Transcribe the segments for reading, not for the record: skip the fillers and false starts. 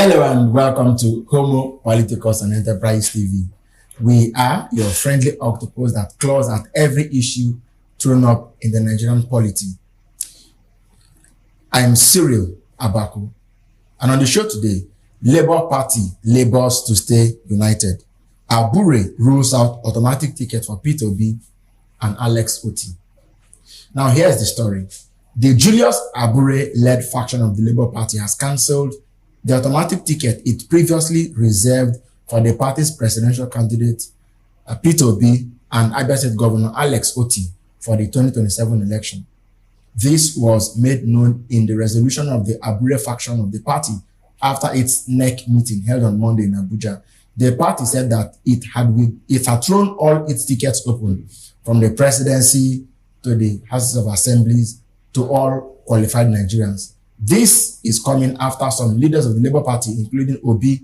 Hello and welcome to Homo Politicus and Enterprise TV. We are your friendly octopus that claws at every issue thrown up in the Nigerian polity. I am Cyril Abaku, and on the show today, Labour Party labors to stay united. Abure rules out automatic ticket for Peter Obi and Alex Otti. Now here's the story. The Julius Abure-led faction of the Labour Party has cancelled the automatic ticket it previously reserved for the party's presidential candidate Peter Obi and Abia State Governor Alex Otti for the 2027 election. This was made known in the resolution of the Abure faction of the party after its NEC meeting held on Monday in Abuja. The party said that it had thrown all its tickets open, from the presidency to the houses of assemblies to all qualified Nigerians. This is coming after some leaders of the Labour Party, including Obi,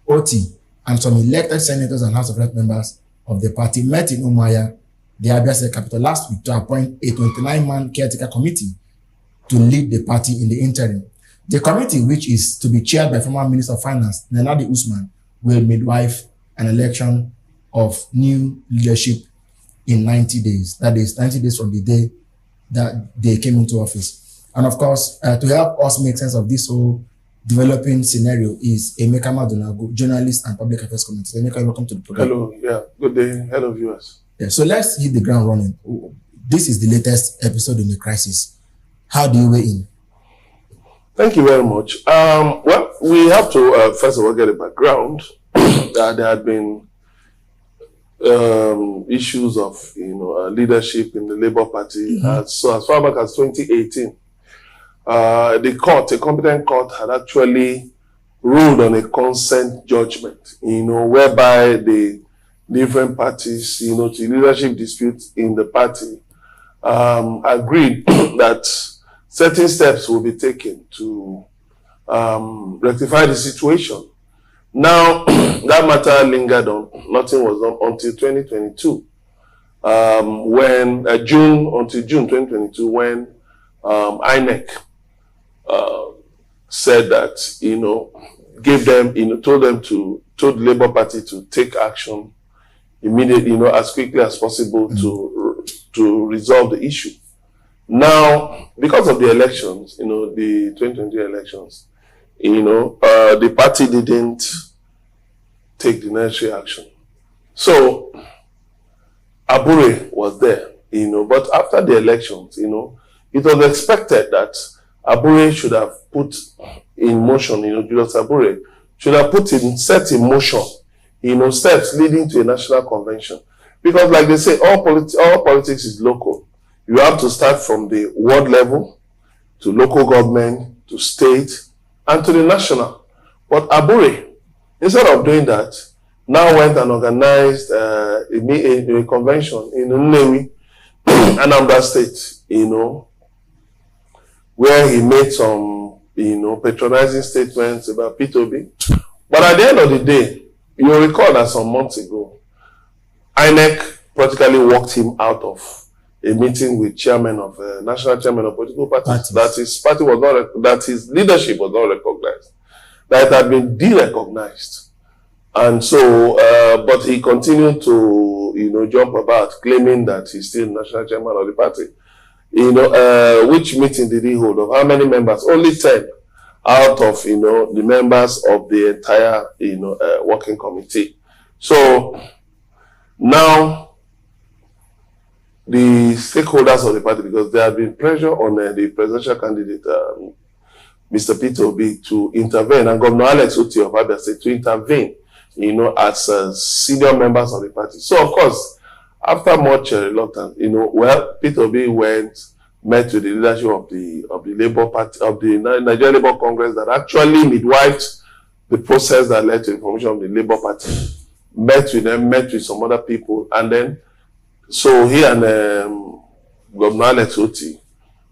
Otti, and some elected senators and House of Rep members of the party, met in Umuahia, the Abia State capital, last week to appoint a 29-man caretaker committee to lead the party in the interim. The committee, which is to be chaired by former Minister of Finance Nenadi Usman, will midwife an election of new leadership in 90 days. That is 90 days from the day that they came into office. And of course, to help us make sense of this whole developing scenario is Emeka Madunago, journalist and public affairs commentator. Emeka, welcome to the program. Hello, good day, hello viewers. Yeah, so let's hit the ground running. This is the latest episode in the crisis. How do you weigh in? Thank you very much. Well, we have to first of all get a background. There had been issues of leadership in the Labour Party. So as far back as 2018, the court, a competent court, had actually ruled on a consent judgment, whereby the different parties, to leadership disputes in the party, agreed that certain steps will be taken to rectify the situation. Now, that matter lingered on. Nothing was done until 2022, until June 2022, when INEC said that, gave them, told the Labour Party to take action immediately, as quickly as possible to resolve the issue. Now, because of the elections, the 2020 elections, the party didn't take the necessary action. So, Abure was there, but after the elections, it was expected that Abure should have put in motion, Julius Abure should have set in motion, steps leading to a national convention. Because like they say, all politics is local. You have to start from the ward level, to local government, to state, and to the national. But Abure, instead of doing that, now went and organized a convention in Nnewi, Anambra State, where he made some, patronizing statements about Peter Obi. But at the end of the day, you'll recall that some months ago, INEC practically walked him out of a meeting with national chairman of political parties, that his leadership was not recognized, that it had been de-recognized. And so, but he continued to, jump about, claiming that he's still national chairman of the party. Which meeting did he hold? Of how many members? Only 10 out of, the members of the entire, working committee. So now the stakeholders of the party, because there had been pressure on the presidential candidate, Mr. Peter Obi, to intervene, and Governor Alex Otti of Abia State to intervene, as senior members of the party. So of course, after much reluctance, Peter Obi met with the leadership of the Labour Party, of the Nigerian Labour Congress, that actually midwifed the process that led to the formation of the Labour Party. Met with them, met with some other people, and then, so he and Governor Alex Otti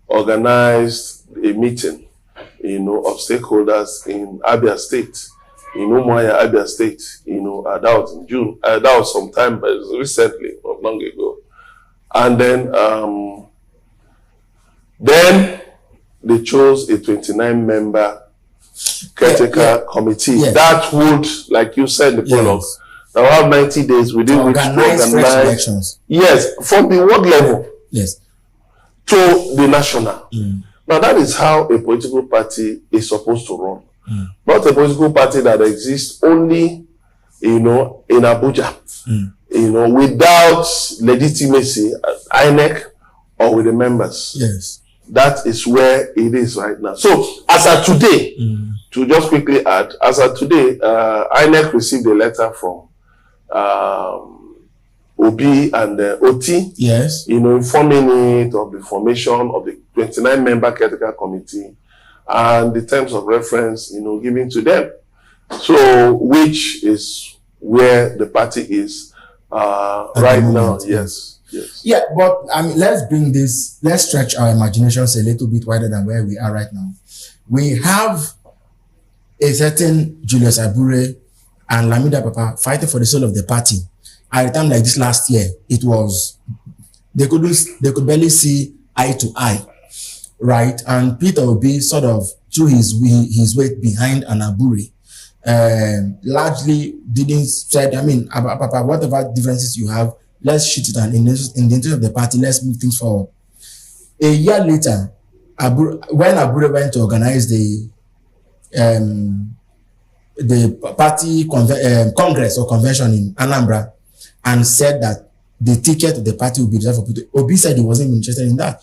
organized a meeting, of stakeholders in Abia State, in Umuahia, Abia State, that was in June. That was sometime recently, not long ago. And then they chose a 29-member caretaker committee. Yes. That would, like you said in the prologue, Yes. now have 90 days within which to Organize fresh elections. Yes, from the world level Yes. to the national. Now that is how a political party is supposed to run. Not a political party that exists only, in Abuja, without legitimacy, INEC or with the members. Yes. That is where it is right now. So as of today, to just quickly add, as of today, INEC received a letter from Obi and Otti, Yes. informing it of the formation of the 29-member caretaker committee and the terms of reference, given to them. So, which is where the party is right now. Yes. Yes. Yeah, but I mean, let's stretch our imaginations a little bit wider than where we are right now. We have a certain Julius Abure and Lamida Papa fighting for the soul of the party. At a time like this last year, it was, they could barely see eye to eye, right? And Peter Obi sort of threw his weight behind an Abure. Largely didn't said, Papa, whatever differences you have, let's shoot it, and in the interest of the party, let's move things forward. A year later, when Abure went to organize the party congress or convention in Anambra, and said that the ticket of the party will be reserved for Peter, Obi said he wasn't interested in that.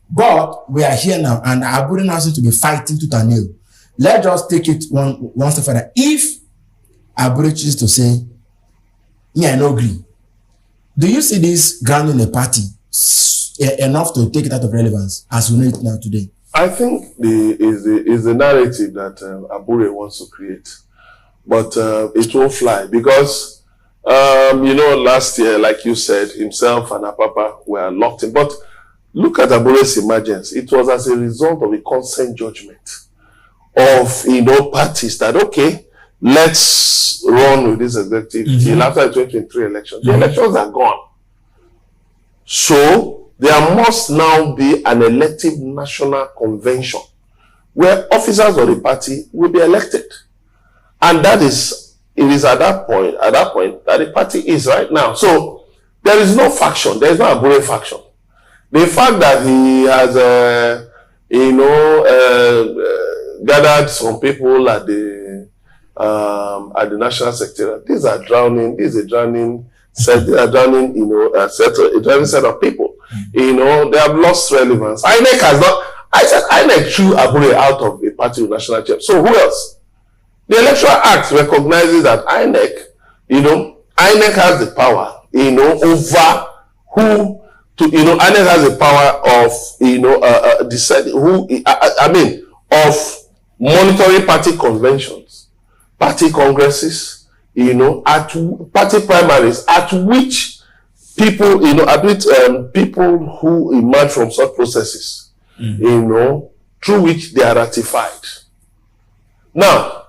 But we are here now, and Abure now seems to be fighting tooth and nail. Let's just take it one step further. If Abure chooses to say, I no agree, do you see this grounding the party enough to take it out of relevance as we know it now today? I think is the narrative that Abure wants to create, but it won't fly because last year, like you said, himself and Apapa were locked in. But look at Abure's emergence. It was as a result of a consent judgment of parties that okay, let's run with this executive till after the 2023 election. The elections are gone. So there must now be an elective national convention where officers of the party will be elected. And it is at that point that the party is right now. So there is no faction. There is no Abure faction. The fact that he has, gathered some people at the national secretariat. These are drowning. These are drowning. They are drowning. A drowning set of people. They have lost relevance. INEC has not. I said INEC threw Abure out of a party with national chair. So who else? The Electoral Act recognizes that INEC has the power, over who to, INEC has the power of, deciding who, of monitoring party conventions, party congresses, at party primaries, at which people, people who emerge from such processes, through which they are ratified. Now,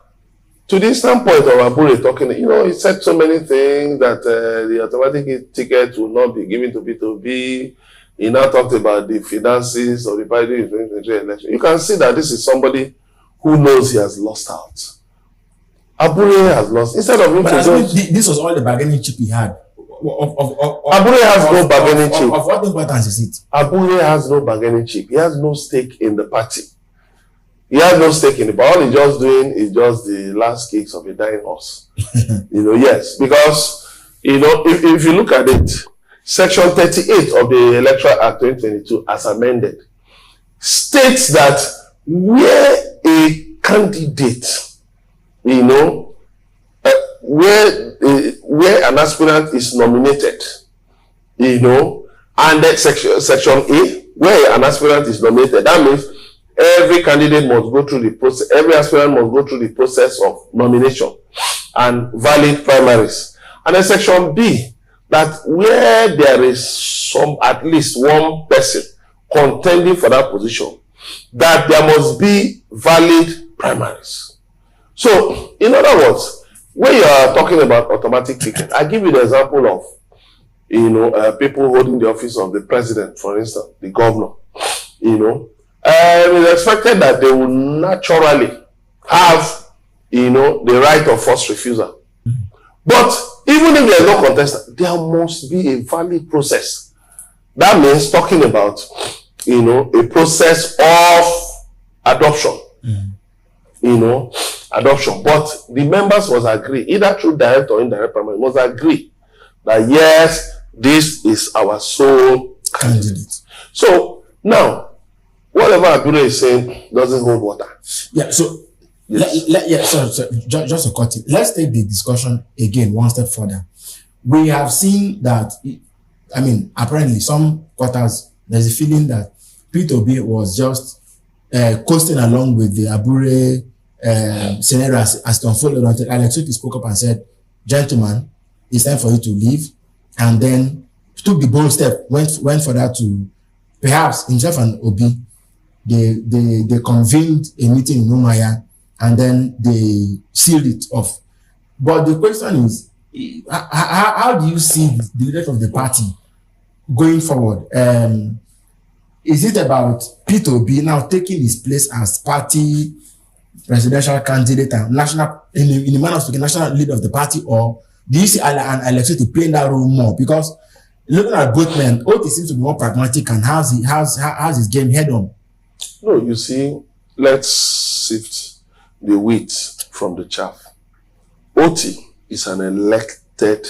to the standpoint of Abure talking, he said so many things that the automatic ticket will not be given to P2B. He now talked about the finances of the party in the 2023 election. You can see that this is somebody who knows he has lost out. Abure has lost. Instead of him this was all the bargaining chip he had. Abure has no bargaining chip. Of what importance is it? Abure has no bargaining chip. He has no stake in the party. He has no stake in it, but all he's just doing is just the last kicks of a dying horse. Yes, because, if you look at it, Section 38 of the Electoral Act 2022, as amended, states that where a candidate, where an aspirant is nominated, and then Section A, where an aspirant is nominated, that means every candidate must go through the process, every aspirant must go through the process of nomination and valid primaries. And then Section B, that where there is at least one person contending for that position, that there must be valid primaries. So, in other words, when you are talking about automatic ticket, I give you the example of, people holding the office of the president, for instance, the governor, it is expected that they will naturally have, the right of first refusal. But even if there is no contestant, there must be a valid process. That means talking about, a process of adoption. Adoption. But the members must agree, either through direct or indirect primary, must agree that yes, this is our sole candidate. So now, whatever Abure is saying doesn't hold water. Yeah, so yes. Just to cut it. Let's take the discussion again one step further. We have seen that, apparently some quarters, there's a feeling that P2B was just coasting along with the Abure scenario as it unfolded until Alex Otti spoke up and said, "Gentlemen, it's time for you to leave," and then took the bold step, went for that to perhaps himself and Obi. They convened a meeting in Umaya and then they sealed it off. But the question is, how do you see the leadership of the party going forward? Is it about P2B now taking his place as party presidential candidate and national, in the manner of speaking, national leader of the party, or do you see Alex Otti playing that role more? Because looking at both men, Otti seems to be more pragmatic and has his game head on. No, you see, let's sift the wheat from the chaff. Otti is an elected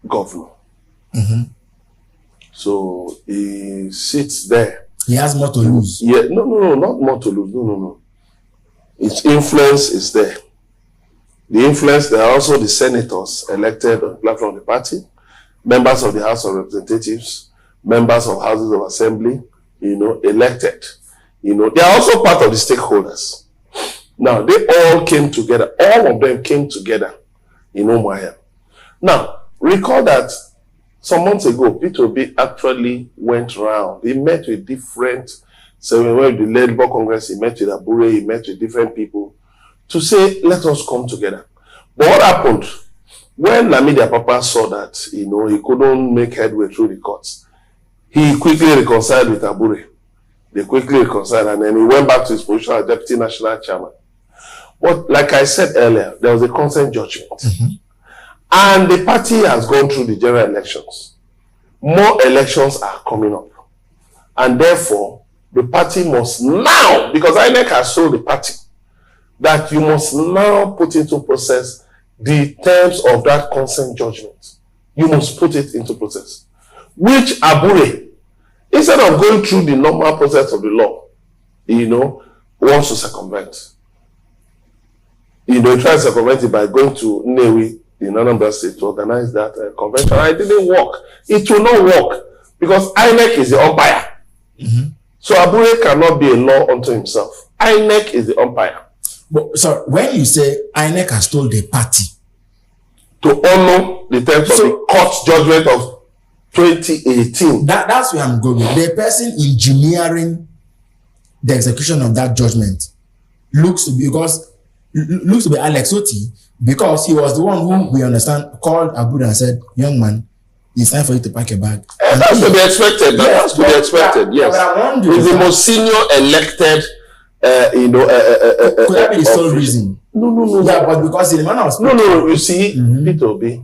governor. So he sits there. He has more to lose. Yeah, no, not more to lose. No. His influence is there. The influence, there are also the senators elected on the platform of the party, members of the House of Representatives, members of Houses of Assembly, elected. They are also part of the stakeholders. Now, they all came together. All of them came together in Umuahia. Now, recall that some months ago, P2B actually went around. He met with different, so when we went to the Labour Congress, he met with Abure, he met with different people to say, let us come together. But what happened? When Lamidi Papa saw that, he couldn't make headway through the courts, he quickly reconciled with Abure. They quickly reconciled, and then he went back to his position as Deputy National Chairman. But like I said earlier, there was a consent judgment. And the party has gone through the general elections. More elections are coming up. And therefore, the party must now, because INEC has told the party that you must now put into process the terms of that consent judgment. You must put it into process. Which Abure, instead of going through the normal process of the law, wants to circumvent. He tried to circumvent it by going to Nnewi in Anambra State to organize that convention. And it didn't work. It will not work because INEC is the umpire. So Abure cannot be a law unto himself. INEC is the umpire. But, so when you say INEC has told the party to honor the terms of the court judgment of 2018. That's where I'm going. The person engineering the execution of that judgment looks to be Alex Otti, because he was the one who, we understand, called Abure and said, "Young man, it's time for you to pack a bag." And that's to be expected. That's to be expected. Yes. He's the most senior elected. Could that be the sole reason? No. Yeah, but because in the manner of no. You see, P2B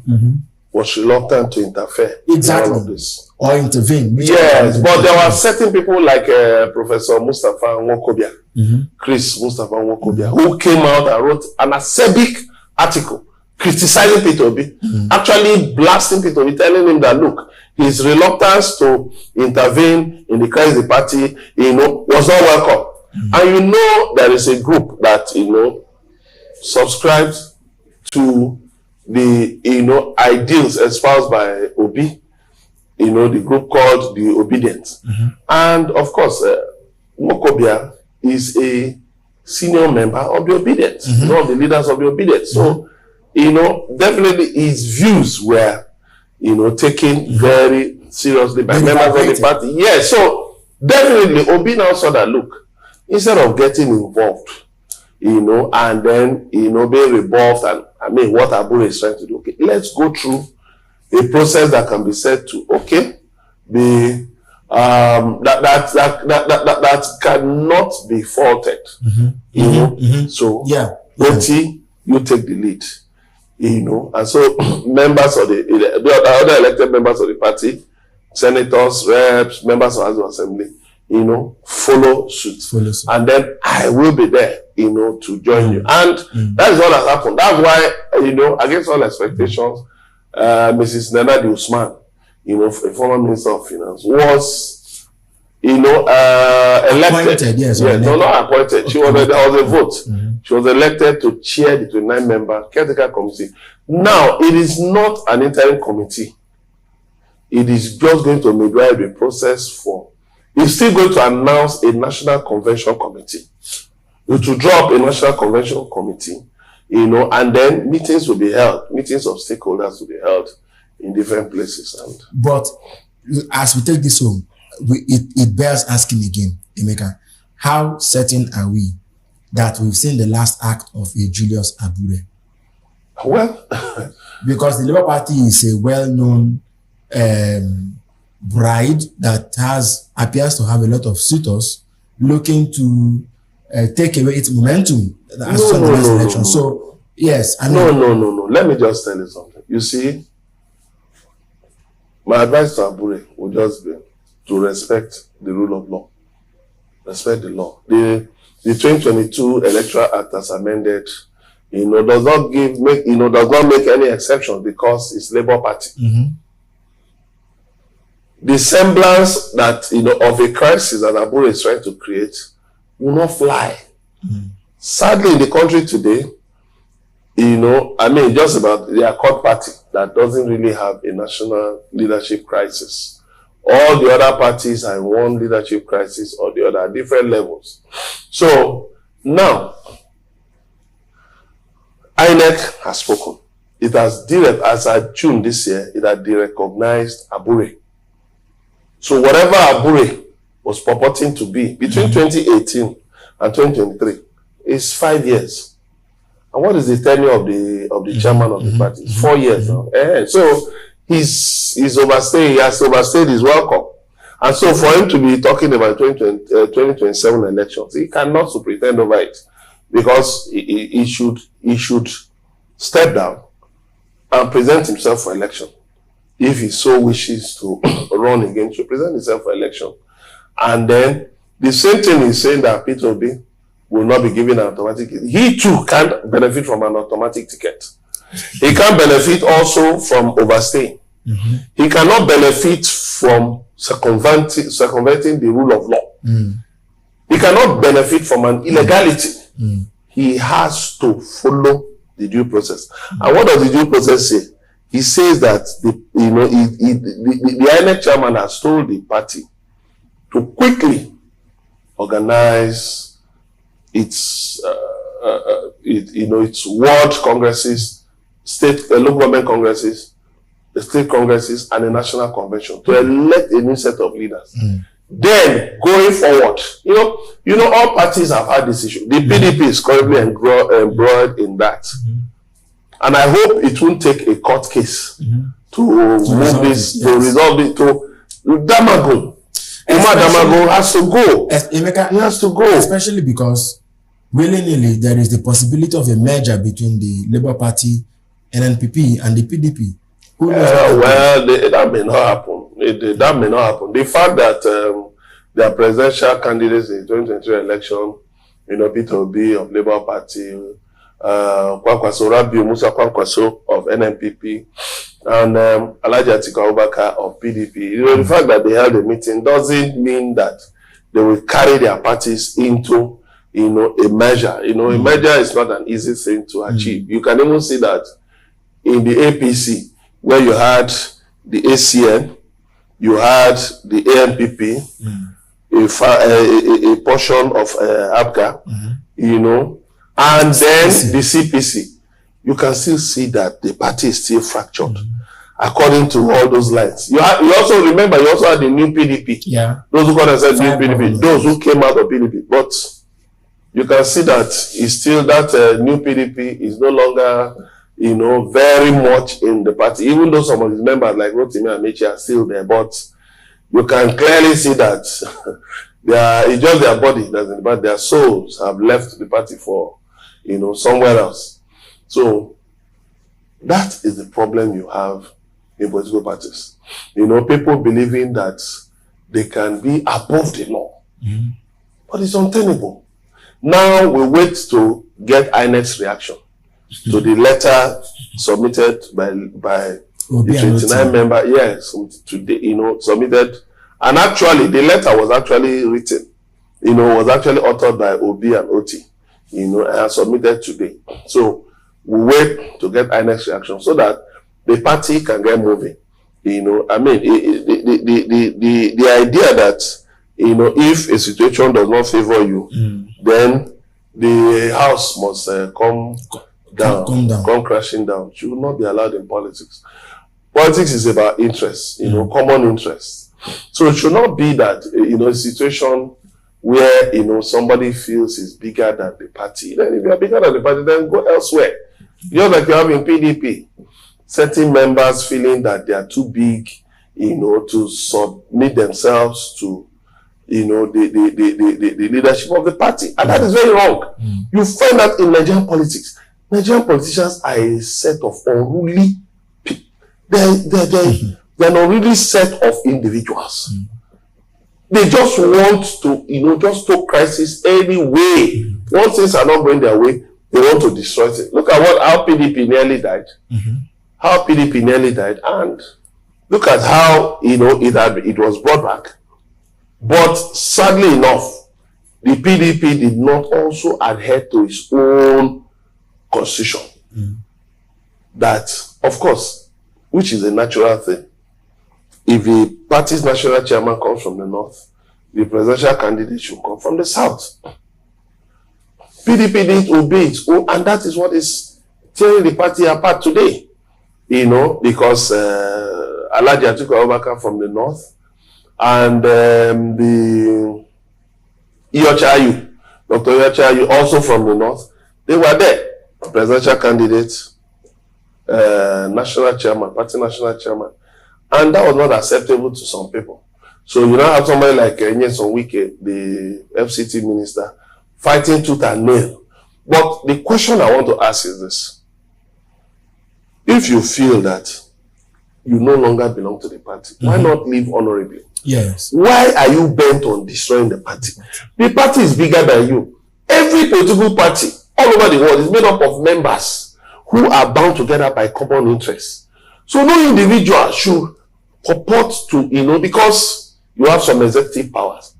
was reluctant to interfere. Exactly. In all of this. Or intervene. Yes, but there were certain people like Professor Mustafa Nwokobia, Chris Mustafa Nwokobia, who came out and wrote an acerbic article criticizing P2B, actually blasting P2B, telling him that, look, his reluctance to intervene in the crisis of the party, was not welcome. And there is a group that, subscribes to the, ideals espoused by Obi, the group called the Obedient. And of course, Nwokobia is a senior member of the Obedient, one of the leaders of the Obedient. So, definitely his views were, taken very seriously by members of the party. Yes, so definitely Obi now saw that, look, instead of getting involved, and then, being revolved, and what Abure is trying to do, okay, let's go through a process that can be said to, okay, be that cannot be faulted. You know, so Otti, you take the lead. You know, and so members of the other elected members of the party, senators, reps, members of the assembly, you know, follow suit. And then I will be there, you know, to join you. And that is what has happened. That's why, you know, against all expectations, Mrs. Nana Usman, you know, a former minister of finance, was, you know, elected. Not appointed. She was, there was a vote. She was elected to chair the 29-member caretaker committee. Now, it is not an interim committee. It is just going to midwife the process for. It's still going to announce a national convention committee. To draw up a national convention committee, you know, and then meetings will be held. Meetings of stakeholders will be held in different places. But as we take this home, it bears asking again, Emeka, how certain are we that we've seen the last act of a Julius Abure? Well, because the Labour Party is a well-known bride that appears to have a lot of suitors looking to take away its momentum as the next election. So, yes, I mean, no. Let me just tell you something. You see, my advice to Abure would just be to respect the rule of law. Respect the law. The 2022 Electoral Act as amended, you know, does not make any exceptions because it's Labour Party. The semblance that, you know, of a crisis that Abure is trying to create will not fly. Sadly, in the country today, you know, I mean, just about the Accord Party that doesn't really have a national leadership crisis. All the other parties are in one leadership crisis or the other at different levels. So now, INEC has spoken. It has as of June this year, it had derecognized Abure. So whatever Abure was purporting to be between 2018 and 2023 is 5 years. And what is the tenure of the chairman of the party? 4 years now. So he's overstayed. He has overstayed his welcome. And so for him to be talking about 2027 elections, he cannot pretend over it because he should step down and present himself for election. If he so wishes to run again, to present himself for election. And then the same thing is saying that Peter Obi will not be given an automatic ticket. He too can't benefit from an automatic ticket. He can't benefit also from overstaying. He cannot benefit from circumventing the rule of law. He cannot benefit from an illegality. He has to follow the due process. And what does the due process say? He says that the INEC chairman has told the party to quickly organize its ward congresses, state local government congresses, the state congresses, and a national convention to elect a new set of leaders. Then going forward, you know, all parties have had this issue. The PDP is currently embroiled in that. And I hope it won't take a court case to resolve it. Damagun. Umar Damagun has to go. He has to go. Especially because willy-nilly there is the possibility of a merger between the Labour Party, NNPP, and the PDP. That may not happen. That may not happen. The fact that their presidential candidates in the 2023 election, you know, Peter Obi of Labour Party, Kwankwaso Rabiu Musa Kwankwaso of NNPP, and Alhaji Atiku Abubakar of PDP. You know, the fact that they held a meeting doesn't mean that they will carry their parties into, you know, a measure. You know, a measure is not an easy thing to achieve. You can even see that in the APC, where you had the ACN, you had the ANPP, a portion of ABGA, you know, and then the CPC. You can still see that the party is still fractured according to all those lines. You also remember, you also had the new PDP. Yeah. Those who got said new PDP, those who came out of PDP. But you can see that it's still that new PDP is no longer, you know, very much in the party. Even though some of his members like Rotimi and Mechi are still there, but you can clearly see that it's just their body that's in the party. Their souls have left the party for, somewhere else. So that is the problem you have in political parties. People believing that they can be above the law. But it's untenable. Now we wait to get INEC's reaction to the letter submitted by the 29 member, yes, today, submitted. And actually, the letter was actually written, was actually authored by Obi and Otti, and submitted today. So we wait to get INEC's reaction so that the party can get moving. The idea that, if a situation does not favor you, then the house must come crashing down. You will not be allowed in politics. Politics is about interests, common interests. So it should not be that, a situation where, somebody feels is bigger than the party. Then if you are bigger than the party, then go elsewhere. Just like you have in PDP, certain members feeling that they are too big, to submit themselves to, the leadership of the party. And that is very wrong. You find that in Nigerian politics. Nigerian politicians are a set of unruly people. They're an unruly set of individuals. They just want to, just stop crisis anyway. Once things are not going their way, they want to destroy it. Look at how PDP nearly died. How PDP nearly died. And look at how, it was brought back. But sadly enough, the PDP did not also adhere to its own constitution. That, of course, which is a natural thing. If the party's national chairman comes from the north, the presidential candidate should come from the south. PDP didn't obey its own, and that is what is tearing the party apart today. Because Alhaji Atiku Abubakar from the north, and the Dr. Iyochayu also from the north, they were there. Presidential candidate, national chairman, party national chairman. And that was not acceptable to some people. So you now have somebody like Nyesom Wike, the FCT minister, fighting tooth and nail. But the question I want to ask is this. If you feel that you no longer belong to the party, why not live honorably? Yes. Why are you bent on destroying the party? The party is bigger than you. Every political party all over the world is made up of members who are bound together by common interests. So no individual should purport to, because you have some executive powers.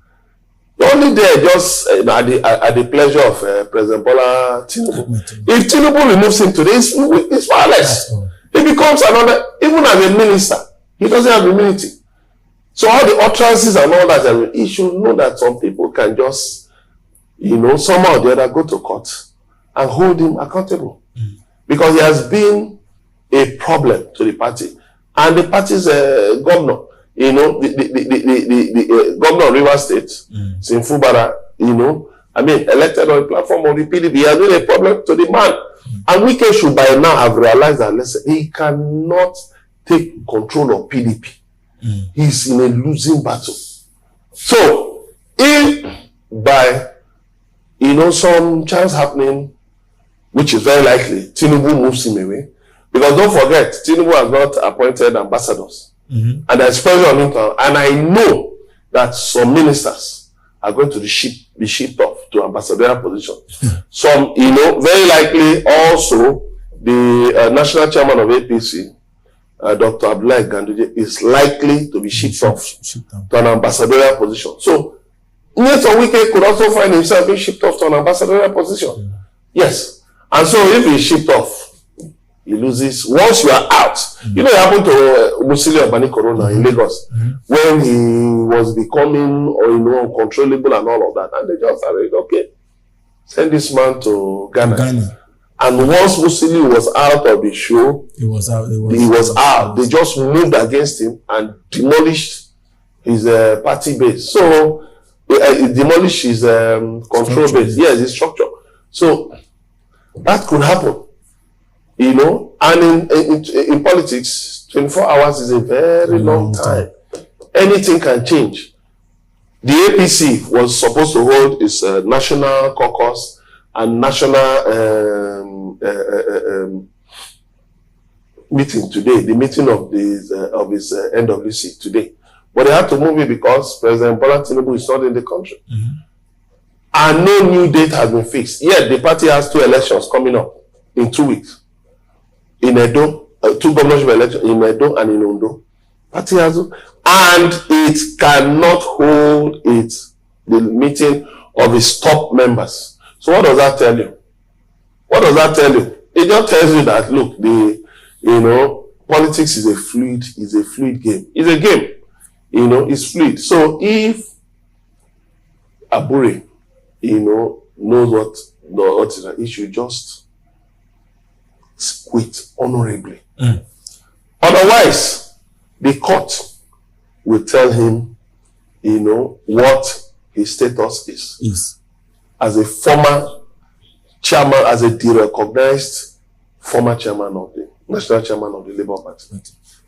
You're only there just at the pleasure of President Bola Tinubu. If Tinubu removes him today, it's powerless. He becomes another, even as a minister, he doesn't have immunity. So all the utterances and all that, he should know that some people can just, somehow or the other go to court and hold him accountable. Because he has been a problem to the party. And the party's governor, the governor of Rivers State, Sinfubara, elected on the platform of the PDP, he has been a problem to the man. And Wike should by now have realized that, listen, he cannot take control of PDP. He's in a losing battle. So, if by, some chance happening, which is very likely, Tinubu moves him away, because don't forget, Tinubu has not appointed ambassadors. And there's pressure on him. And I know that some ministers are going to be shipped off to ambassadorial position. Some, very likely also the national chairman of APC, Dr. Abure Ganduje, is likely to be shipped off to an ambassadorial position. So, Nyesom Wike could also find himself being shipped off to an ambassadorial position. Yes. And so if he's shipped off, he loses. Once you are out, it happened to Musili Obani Corona in Lagos when he was becoming uncontrollable and all of that. And they just said, okay, send this man to Ghana. And once Musili was out of the show, he was out. They just moved against him and demolished his party base. So, demolished his control base. Yes, his structure. So, that could happen. And in politics, 24 hours is a very long time. anything can change. The APC was supposed to hold its national caucus and national meeting today, the meeting of his NWC today. But they had to move it because President Bola Tinubu is not in the country. And no new date has been fixed. Yet the party has 2 elections coming up in 2 weeks. In Edo, 2 governorship elections in Edo and in Ondo. Party has, and it cannot hold the meeting of its top members. So what does that tell you? What does that tell you? It just tells you that, look, politics is a fluid game. It's a game. It's fluid. So if Abure, knows what is an issue, just quit honorably. Otherwise, the court will tell him, what his status is. As a former chairman, as a derecognized former chairman of the national chairman of the Labour Party.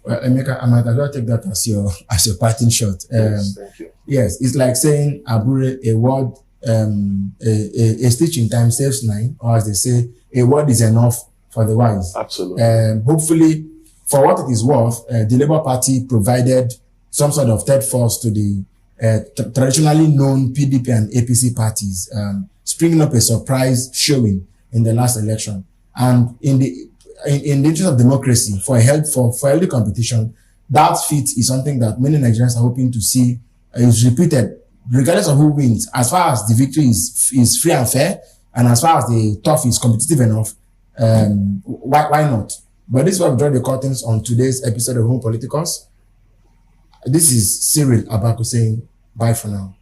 Well, Emeka, I might as well take that as your parting shot. Yes, thank you. Yes, it's like saying Abure, a word, a stitch in time saves 9, or as they say, a word is enough for the wise. Absolutely. Hopefully, for what it is worth, the Labour Party provided some sort of third force to the traditionally known PDP and APC parties, springing up a surprise showing in the last election. And in the interest of democracy, for healthy competition, that feat is something that many Nigerians are hoping to see is repeated, regardless of who wins. As far as the victory is free and fair, and as far as the turf is competitive enough, why not? But this is where we draw the curtains on today's episode of Home Politicals. This is Cyril Abaku saying bye for now.